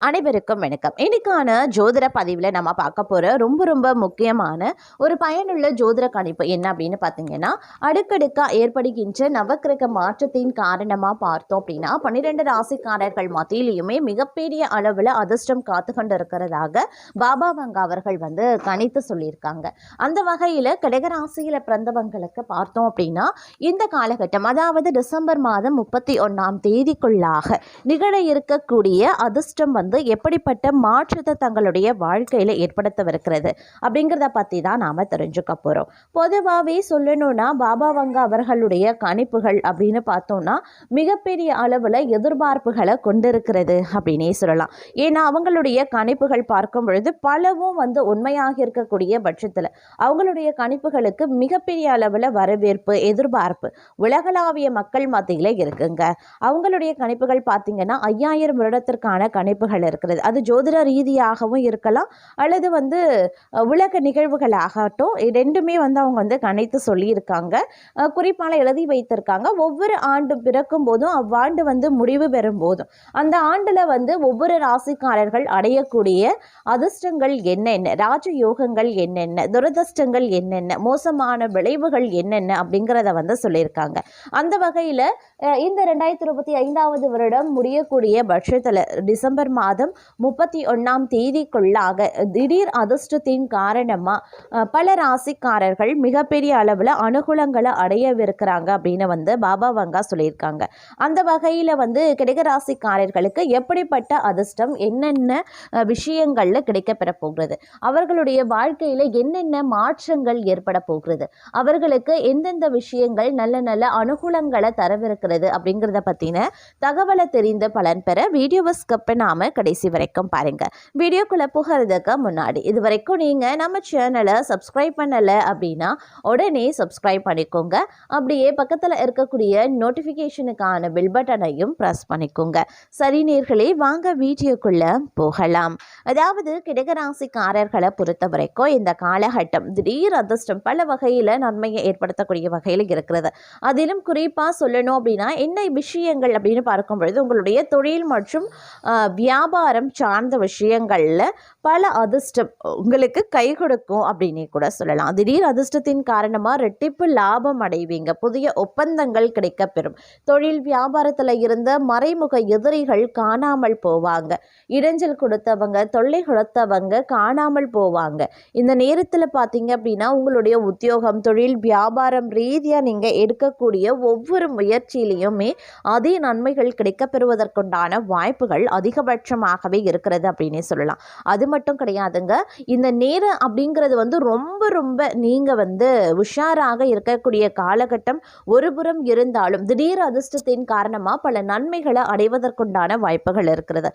அனைவருக்கும் வணக்கம். இன்னைக்கான ஜோதிட பதிவில் நம்ம பார்க்க போகிற ரொம்ப முக்கியமான ஒரு பயனுள்ள ஜோதிட கணிப்பு என்ன அப்படின்னு பார்த்தீங்கன்னா, அடுக்கடுக்காக ஏற்படுகின்ற நவக்கிரக மாற்றத்தின் காரணமாக பார்த்தோம் அப்படின்னா 12 ராசிக்காரர்கள் மத்தியிலையுமே மிகப்பெரிய அளவில் அதிர்ஷ்டம் காத்து கொண்டு இருக்கிறதாக பாபா வங்கா அவர்கள் கணித்து சொல்லியிருக்காங்க. அந்த வகையில் கடகராசியில் பிறந்தவங்களுக்கு பார்த்தோம் அப்படின்னா இந்த காலகட்டம், அதாவது டிசம்பர் மாதம் 31ஆம் தேதிக்குள்ளாக நிகழ இருக்கக்கூடிய அதிர்ஷ்டம் எப்படிப்பட்ட மாற்றத்தை தங்களுடைய வாழ்க்கையில ஏற்படுத்தவிருக்கிறது அப்படிங்கிறத பத்தி தான் நாம தெரிஞ்சுக்க போறோம். பொதுவாகவே சொல்லணும்னா பாபா வங்கா அவர்களுடைய கணிப்புகள் அப்படின்னு பார்த்தோம்னா மிகப்பெரிய அளவுல எதிர்பார்ப்புகளை கொண்டிருக்கிறது அப்படின்னே சொல்லலாம். ஏன்னா அவங்களுடைய கணிப்புகள் பார்க்கும் பொழுது பலவும் உண்மையாக இருக்கக்கூடிய பட்சத்துல அவங்களுடைய கணிப்புகளுக்கு மிகப்பெரிய அளவுல வரவேற்பு, எதிர்பார்ப்பு உலகளாவிய மக்கள் மத்தியில இருக்குங்க. அவங்களுடைய கணிப்புகள் பார்த்தீங்கன்னா 5000 வருடத்திற்கான கணிப்புகள் இருக்கிறது. அது ஜோதிட ரீதியாகவும் இருக்கலாம், அல்லது உலக நிகழ்வுகளாகட்டும், ரெண்டுமே அவங்க கணித்து சொல்லியிருக்காங்க. குறிப்பால எழுதி வைத்திருக்காங்க. ஒவ்வொரு ஆண்டு பிறக்கும் போதும் அவ்வாண்டு முடிவு பெறும் போதும் அந்த ஆண்டுல ஒவ்வொரு ராசிக்காரர்கள் அடையக்கூடிய அதிர்ஷ்டங்கள் என்னென்ன, ராஜயோகங்கள் என்னென்ன, துரதிர்ஷ்டங்கள் என்னென்ன, மோசமான விளைவுகள் என்னென்ன அப்படிங்கிறத சொல்லியிருக்காங்க. அந்த வகையில இந்த 2025வது வருடம் முடியக்கூடிய பட்சத்தில் டிசம்பர் மாதம் 31ஆம் தேதிக்குள்ளாக திடீர் அதிர்ஷ்டத்தின் காரணமாக பல ராசிக்காரர்கள் மிகப்பெரிய அளவில் அனுகூலங்களை அடையவிருக்கிறாங்க அப்படின்னு பாபா வங்கா சொல்லியிருக்காங்க. அந்த வகையில் கடகராசிக்காரர்களுக்கு எப்படிப்பட்ட அதிர்ஷ்டம், என்னென்ன விஷயங்களில் கிடைக்கப்பெற போகிறது, அவர்களுடைய வாழ்க்கையில் என்னென்ன மாற்றங்கள் ஏற்பட போகிறது, அவர்களுக்கு எந்தெந்த விஷயங்கள் நல்ல நல்ல அனுகூலங்களை தரவிருக்கிறது அப்படிங்கிறத பற்றின தகவலை தெரிந்த பலன் பெற வீடியோவை ஸ்கிப் பண்ணாம கடைசி வரைக்கும் பாருங்க. வீடியோக்குள்ள போகிறதுக்கு முன்னாடி இது வரைக்கும் நீங்க நம்ம சேனலை சப்ஸ்கிரைப் பண்ணல அப்படின்னா உடனே சப்ஸ்கிரைப் பண்ணிக்கோங்க. அப்படியே பக்கத்துல இருக்கக்கூடிய நோட்டிபிகேஷனுக்கான பெல் பட்டனையும் பிரஸ் பண்ணிக்கோங்க. சரி நேர்களே, வாங்க வீடியோக்குள்ள போகலாம். அதாவது கடகராசிக்காரர்களை பொறுத்த வரைக்கும் இந்த காலகட்டம் திடீர் அதிர்ஷ்டம் பல வகையில நன்மையை ஏற்படுத்தக்கூடிய வகையில் இருக்கிறது. அதிலும் குறிப்பா சொல்லணும் அப்படின்னா என்ன விஷயங்கள் அப்படின்னு பார்க்கும் பொழுது உங்களுடைய தொழில் மற்றும் வியாபாரம் சார்ந்த விஷயங்களில் பல அதிர்ஷ்டம் உங்களுக்கு கை கொடுக்கும் அப்படின்னே கூட சொல்லலாம். திடீர் அதிர்ஷ்டத்தின் காரணமாக ரெட்டிப்பு லாபம் அடைவீங்க. புதிய ஒப்பந்தங்கள் கிடைக்கப்பெறும். தொழில் வியாபாரத்தில் இருந்த மறைமுக எதிரிகள் காணாமல் போவாங்க. இடைஞ்சல் கொடுத்தவங்க, தொல்லை கொடுத்தவங்க காணாமல் போவாங்க. இந்த நேரத்தில் பார்த்தீங்க அப்படின்னா உங்களுடைய உத்தியோகம், தொழில் வியாபாரம் ரீதியாக நீங்கள் எடுக்கக்கூடிய ஒவ்வொரு முயற்சியிலையுமே அதே நன்மைகள் கிடைக்கப்பெறுவதற்குண்டான வாய்ப்புகள் அதிகபட்சமாகவே இருக்கிறது அப்படின்னே சொல்லலாம். அது மட்டும் கிடையாதுங்க, இந்த நேரம் அப்படிங்கிறது ரொம்ப நீங்க உஷாராக இருக்கக்கூடிய காலகட்டம் ஒருபுறம் இருந்தாலும் திடீர் அதிர்ஷ்டத்தின் காரணமா பல நன்மைகளை அடைவதற்குண்டான வாய்ப்புகள் இருக்கிறது.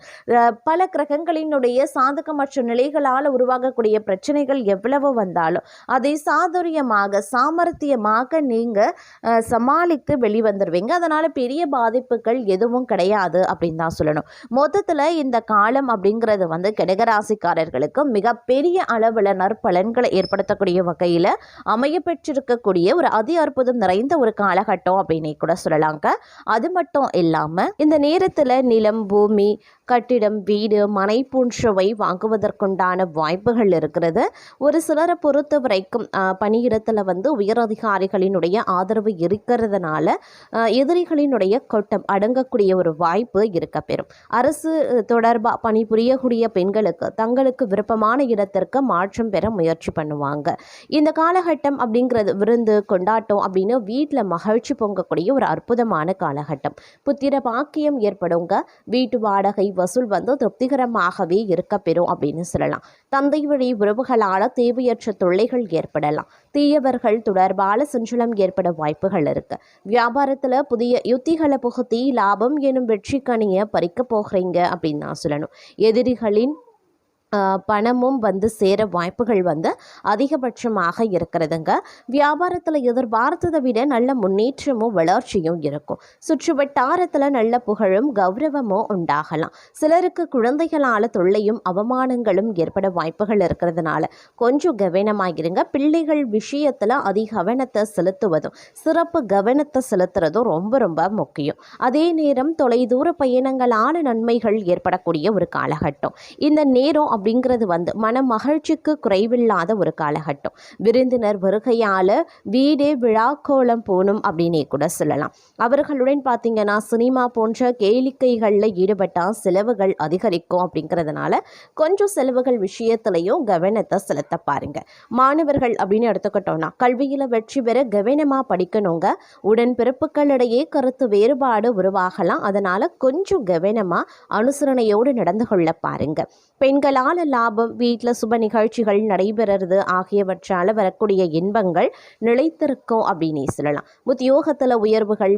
பல கிரகங்களினுடைய சாதகமற்ற நிலைகளால் உருவாகக்கூடிய பிரச்சனைகள் எவ்வளவு வந்தாலும் அதை சாதுரியமாக சாமர்த்தியமாக நீங்க சமாளித்து வெளிவந்துருவீங்க. அதனால பெரிய பாதிப்புகள் எதுவும் கிடையாது அப்படின்னு தான் சொல்லணும். மொத்தத்தில் இந்த காலம் அப்படிங்கிறது கடகராசிக்காரர்களுக்கு மிகப்பெரிய அளவில் நற்பலன்களை ஏற்படுத்தக்கூடிய வகையில் அமைய பெற்றிருக்கக்கூடிய ஒரு அதி அற்புதம் நிறைந்த ஒரு காலகட்டம் அப்படின்னு கூட சொல்லலாங்க. அது மட்டும் இல்லாமல் இந்த நேரத்தில் நிலம், பூமி, கட்டிடம், வீடு, மனை போன்றவை வாங்குவதற்குண்டான வாய்ப்புகள் இருக்கிறது. ஒரு சிலரை பொறுத்த வரைக்கும் பணியிடத்தில் உயர் அதிகாரிகளினுடைய ஆதரவு இருக்கிறதுனால எதிரிகளினுடைய கொட்டம் அடங்கக்கூடிய ஒரு வாய்ப்பு இருக்க பெறும். அரசு தொடர்பாக பணிபுரியக்கூடிய பெண்களுக்கு தங்களுக்கு விருப்பமான இடத்திற்கு மாற்றம் பெற முயற்சி பண்ணுவாங்க. இந்த காலகட்டம் அப்படிங்கிறது விருந்து, கொண்டாட்டம் அப்படின்னு வீட்டில் மகிழ்ச்சி பொங்கக்கூடிய ஒரு அற்புதமான காலகட்டம். புத்திர பாக்கியம் ஏற்படுங்க. வீட்டு வாடகை வசூல் திருப்திகரமாகவே இருக்க பெறும் அப்படின்னு சொல்லலாம். தந்தை வழி உறவுகளால் தேவையற்ற தொல்லைகள் ஏற்படலாம். தீயவர்கள் தொடர்பான சஞ்சலம் ஏற்பட வாய்ப்புகள் இருக்கு. வியாபாரத்தில் புதிய யுத்திகளை புகுத்தி லாபம் எனும் வெற்றி கனியை பறிக்க போகிறீங்க அப்படின்னு நான் சொல்லணும். எதிரிகளின் பணமும் வந்து சேர வாய்ப்புகள் வந்து அதிகபட்சமாக இருக்கிறதுங்க. வியாபாரத்தில் எதிர்பார்த்ததை விட நல்ல முன்னேற்றமும் வளர்ச்சியும் இருக்கும். சுற்று வட்டாரத்தில் நல்ல புகழும் கௌரவமும் உண்டாகலாம். சிலருக்கு குழந்தைகளால் தொல்லையும் அவமானங்களும் ஏற்பட வாய்ப்புகள் இருக்கிறதுனால கொஞ்சம் கவனமாகிருங்க. பிள்ளைகள் விஷயத்தில் அதிக கவனத்தை செலுத்துவதும் சிறப்பு கவனத்தை செலுத்துறதும் ரொம்ப ரொம்ப முக்கியம். அதே நேரம் தொலைதூர பயணங்களான நன்மைகள் ஏற்படக்கூடிய ஒரு காலகட்டம். இந்த நேரம் அப்படிங்கிறது வந்து மன மகிழ்ச்சிக்கு குறைவில்லாத ஒரு காலகட்டம். விருந்தினர் வருகையால் வீடே விழாக்கோலம் போகணும் அப்படின்னே கூட சொல்லலாம். அவர்களுடன் பார்த்தீங்கன்னா சினிமா போன்ற கேளிக்கைகளில் ஈடுபட்டால் செலவுகள் அதிகரிக்கும். அப்படிங்கிறதுனால கொஞ்சம் செலவுகள் விஷயத்திலையும் கவனத்தை செலுத்த பாருங்க. மாணவர்கள் அப்படின்னு எடுத்துக்கிட்டோம்னா கல்வியில் வெற்றி பெற கவனமாக படிக்கணுங்க. உடன்பிறப்புகளிடையே கருத்து வேறுபாடு உருவாகலாம். அதனால் கொஞ்சம் கவனமாக அனுசரணையோடு நடந்து கொள்ள பாருங்க. பெண்களால் லாபம், வீட்டில் சுப நிகழ்ச்சிகள் நடைபெறுறது ஆகியவற்றால் வரக்கூடிய இன்பங்கள் நிலைத்திருக்கும் அப்படின்னே சொல்லலாம். உத்தியோகத்தில் உயர்வுகள்,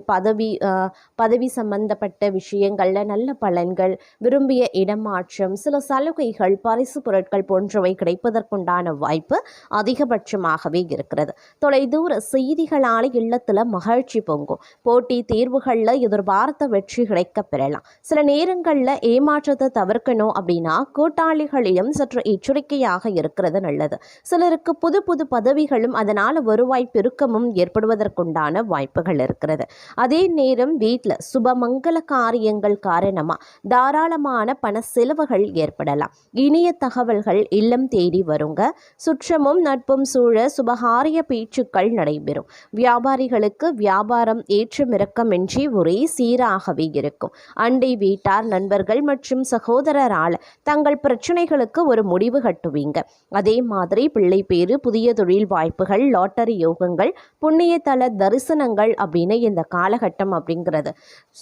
பதவி சம்பந்தப்பட்ட விஷயங்களில் நல்ல பலன்கள், விரும்பிய இடமாற்றம், சில சலுகைகள், பரிசு பொருட்கள் போன்றவை கிடைப்பதற்குண்டான வாய்ப்பு அதிகபட்சமாகவே இருக்கிறது. தொலைதூர செய்திகளால் இல்லத்தில் மகிழ்ச்சி பொங்கும். போட்டி தேர்வுகளில் எதிர்பார்த்த வெற்றி கிடைக்க பெறலாம். சில நேரங்களில் ஏமாற்றத்தை தவிர்க்கணும் அப்படின்னா கூட்டாளிகளிடம் சற்று எச்சரிக்கையாக இருக்கிறது நல்லது. சிலருக்கு புது புது பதவிகளும் அதனால் வருவாய் பெருக்கமும் ஏற்படுவதற்குண்டான வாய்ப்புகள் இருக்கிறது. அதே நேரம் வீட்டில் சுபமங்கல காரியங்கள் காரணமாக தாராளமான பண செலவுகள் ஏற்படலாம். இனிய தகவல்கள் இல்லம் தேடி வருங்க. சுற்றமும் நட்பும் சூழ சுபகாரிய பேச்சுக்கள் நடைபெறும். வியாபாரிகளுக்கு வியாபாரம் ஏற்றமிறக்கமின்றி ஒரே சீராகவே இருக்கும். அண்டை வீட்டார், நண்பர்கள் மற்றும் சகோதரரால் தங்கள் பிரச்சனைகளுக்கு ஒரு முடிவு கட்டுவீங்க. அதே மாதிரி பிள்ளை பேரு, புதிய தொழில் வாய்ப்புகள், லாட்டரி யோகங்கள், புண்ணியத்தல தரிசனங்கள் அப்படின்னு இந்த காலகட்டம் அப்படிங்கிறது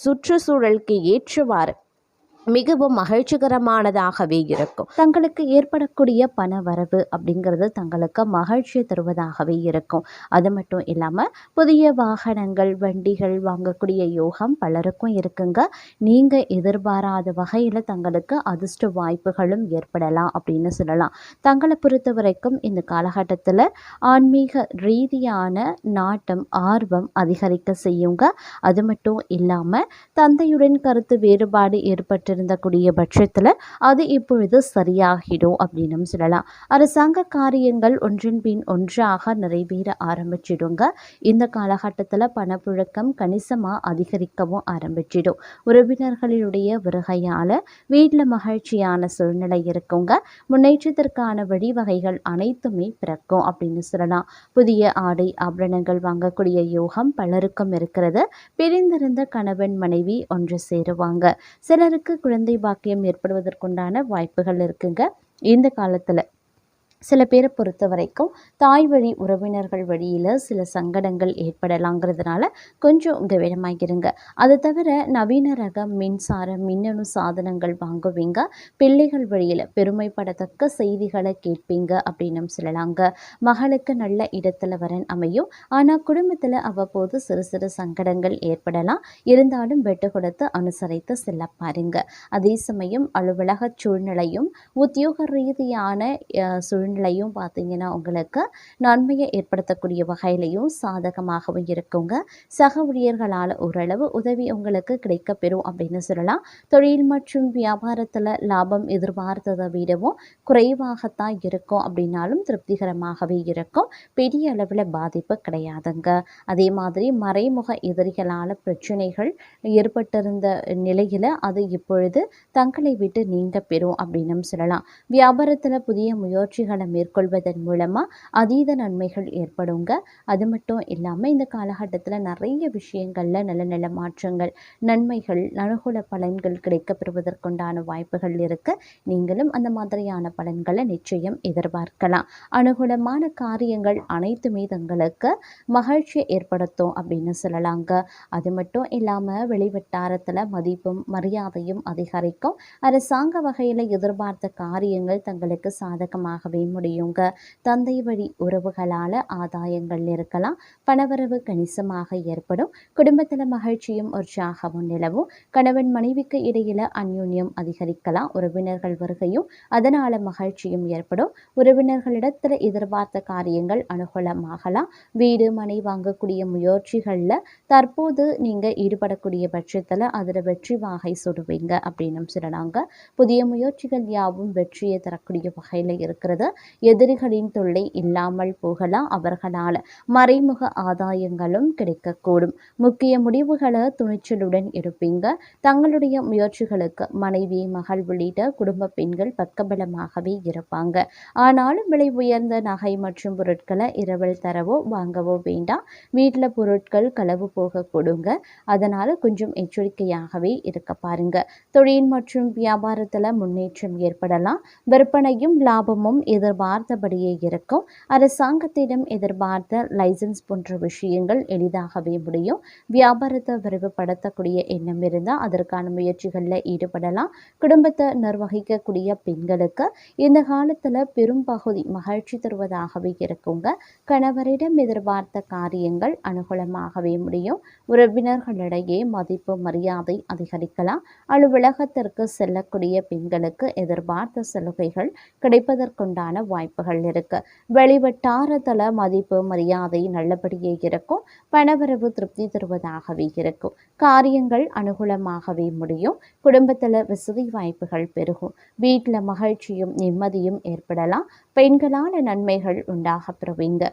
சுற்றுச்சூழலுக்கு ஏற்றவாறு மிகவும் மகிழ்ச்சிகரமானதாகவே இருக்கும். தங்களுக்கு ஏற்படக்கூடிய பண வரவு அப்படிங்கிறது தங்களுக்கு மகிழ்ச்சியை தருவதாகவே இருக்கும். அது மட்டும் இல்லாமல் புதிய வாகனங்கள், வண்டிகள் வாங்கக்கூடிய யோகம் பலருக்கும் இருக்குங்க. நீங்கள் எதிர்பாராத வகையில் தங்களுக்கு அதிர்ஷ்ட வாய்ப்புகளும் ஏற்படலாம் அப்படின்னு சொல்லலாம். தங்களை பொறுத்த வரைக்கும் இந்த காலகட்டத்தில் ஆன்மீக ரீதியான நாட்டம், ஆர்வம் அதிகரிக்க செய்யுங்க. அது மட்டும் இல்லாமல் தந்தையுடன் கருத்து வேறுபாடு ஏற்பட்டு இருந்தக்கூடிய பட்சத்தில் அது இப்பொழுது சரியாகிடும் அப்படின்னு சொல்லலாம். அரசாங்க காரியங்கள் ஒன்றின் பின் ஒன்றாக நிறைவேற ஆரம்பிச்சிடுங்க. இந்த காலகட்டத்தில் பணப்புழக்கம் கணிசமாக அதிகரிக்கவும் ஆரம்பிச்சிடும். உறவினர்களுடைய வருகையால் வீட்டில் மகிழ்ச்சியான சூழ்நிலை இருக்குங்க. முன்னேற்றத்திற்கான வழிவகைகள் அனைத்துமே பிறக்கும் அப்படின்னு சொல்லலாம். புதிய ஆடை ஆபரணங்கள் வாங்கக்கூடிய யோகம் பலருக்கும் இருக்கிறது. பிரிந்திருந்த கணவன் மனைவி ஒன்று சேருவாங்க. சிலருக்கு குழந்தை பாக்கியம் ஏற்படுவதற்குண்டான வாய்ப்புகள் இருக்குங்க. இந்த காலத்தில் சில பேரை பொறுத்த வரைக்கும் தாய் வழி உறவினர்கள் வழியில் சில சங்கடங்கள் ஏற்படலாங்கிறதுனால கொஞ்சம் கவனமாகிருங்க. அது தவிர நவீன ரக மின்சார மின்னணு சாதனங்கள் வாங்குவீங்க. பிள்ளைகள் வழியில் பெருமைப்படத்தக்க செய்திகளை கேட்பீங்க அப்படின்னு சொல்லலாங்க. மகளுக்கு நல்ல இடத்துல வரன் அமையும். ஆனால் குடும்பத்தில் அவ்வப்போது சிறு சிறு சங்கடங்கள் ஏற்படலாம். இருந்தாலும் வெட்டு கொடுத்து அனுசரித்து செல்ல பாருங்க. அதே சமயம் அலுவலக சூழ்நிலையும் உத்தியோக ரீதியான சூழ்நிலையும் பார்த்தீங்கன்னா உங்களுக்கு நன்மையை ஏற்படுத்தக்கூடிய வகையிலையும் சாதகமாகவும் இருக்குங்க. சக ஊழியர்களால் ஓரளவு உதவி உங்களுக்கு கிடைக்கப்பெறும் அப்படின்னு சொல்லலாம். தொழில் மற்றும் வியாபாரத்தில் லாபம் எதிர்பார்த்ததை விடவும் குறைவாகத்தான் இருக்கும் அப்படின்னாலும் திருப்திகரமாகவே இருக்கும். பெரிய அளவில் பாதிப்பு கிடையாதுங்க. அதே மாதிரி மறைமுக எதிரிகளால் பிரச்சனைகள் ஏற்பட்டிருந்த நிலையில் அது இப்பொழுது தங்களை விட்டு நீங்க பெறும் அப்படின்னு சொல்லலாம். வியாபாரத்தில் புதிய முயற்சிகளை மேற்கொள்வதன் மூலமாக அதீத நன்மைகள் ஏற்படுங்க. அது மட்டும் இல்லாமல் இந்த காலகட்டத்தில் நிறைய விஷயங்களில் நல்ல நல்ல மாற்றங்கள், நன்மைகள், அனுகூல பலன்கள் கிடைக்கப்பெறுவதற்குண்டான வாய்ப்புகள் இருக்குது. நீங்களும் அந்த மாதிரியான பலன்களை நிச்சயம் எதிர்பார்க்கலாம். அனுகூலமான காரியங்கள் அனைத்துமே தங்களுக்கு மகிழ்ச்சியை ஏற்படுத்தும் அப்படின்னு சொல்லலாங்க. அது மட்டும் இல்லாமல் வெளிவட்டாரத்தில் மதிப்பும் மரியாதையும் அதிகரிக்கும். அரசாங்க வகையில் எதிர்பார்த்த காரியங்கள் தங்களுக்கு சாதகமாகவே முடியுங்க. தந்தை வழி உறவுகளால் ஆதாயங்கள் இருக்கலாம். பணவரவு கணிசமாக ஏற்படும். குடும்பத்தில் மகிழ்ச்சியும் உற்சாகமும் நிலவும். கணவன் மனைவிக்கு இடையில அந்யோன்யம் அதிகரிக்கலாம். உறவினர்கள் வருகையும் அதனால மகிழ்ச்சியும் ஏற்படும். உறவினர்களிடத்தில் எதிர்பார்த்த காரியங்கள் அனுகூலமாகலாம். வீடு மனை வாங்கக்கூடிய முயற்சிகளில் தற்போது நீங்கள் ஈடுபடக்கூடிய பட்சத்தில் அதில் வெற்றி வாகை சுடுவீங்க அப்படின்னு சொல்லலாங்க. புதிய முயற்சிகள் யாவும் வெற்றியை தரக்கூடிய வகையில் இருக்கிறது. எதிரிகளின் தொல்லை இல்லாமல் போகலாம். அவர்களால் மறைமுக ஆதாயங்களும் கிடைக்கக்கூடும். முக்கிய முடிவுகளை துணிச்சலுடன் எடுப்பீங்க. தங்களுடைய முயற்சிகளுக்கு மனைவி மகள் உள்ளிட்ட குடும்ப பெண்கள் பக்கபலமாகவே இருப்பாங்க. ஆனாலும் விலை உயர்ந்த நகை மற்றும் பொருட்களை இரவல் தரவோ வாங்கவோ வேண்டாம். வீட்டில் பொருட்கள் களவு போக கொடுங்க. அதனால கொஞ்சம் எச்சரிக்கையாகவே இருக்க பாருங்க. தொழில் மற்றும் வியாபாரத்தில் முன்னேற்றம் ஏற்படலாம். விற்பனையும் லாபமும் எதிர்பார்த்தபடியே இருக்கும். அரசாங்கத்திடம் எதிர்பார்த்த லைசன்ஸ் போன்ற விஷயங்கள் எளிதாகவே முடியும். வியாபாரத்தை விரிவுபடுத்தக்கூடிய எண்ணம் இருந்தால் அதற்கான முயற்சிகளில் ஈடுபடலாம். குடும்பத்தை நிர்வகிக்கக்கூடிய பெண்களுக்கு இந்த காலத்தில் பெரும் பகுதி மகிழ்ச்சி தருவதாகவே இருக்குங்க. கணவரிடம் எதிர்பார்த்த காரியங்கள் அனுகூலமாகவே முடியும். உறவினர்களிடையே மதிப்பு மரியாதை அதிகரிக்கலாம். அலுவலகத்திற்கு செல்லக்கூடிய பெண்களுக்கு எதிர்பார்த்த சலுகைகள் கிடைப்பதற்குண்டான வாய்ப்புகள் இருக்கு. வெளிவட்டாரத்தில் மதிப்பு மரியாதை நல்லபடியே இருக்கும். பணவரவு திருப்தி தருவதாகவே இருக்கும். காரியங்கள் அனுகூலமாகவே முடியும். குடும்பத்தில் வசதி வாய்ப்புகள் பெருகும். வீட்டில் மகிழ்ச்சியும் நிம்மதியும் ஏற்படலாம். பெண்களால் நன்மைகள் உண்டாக பெறுவீங்க.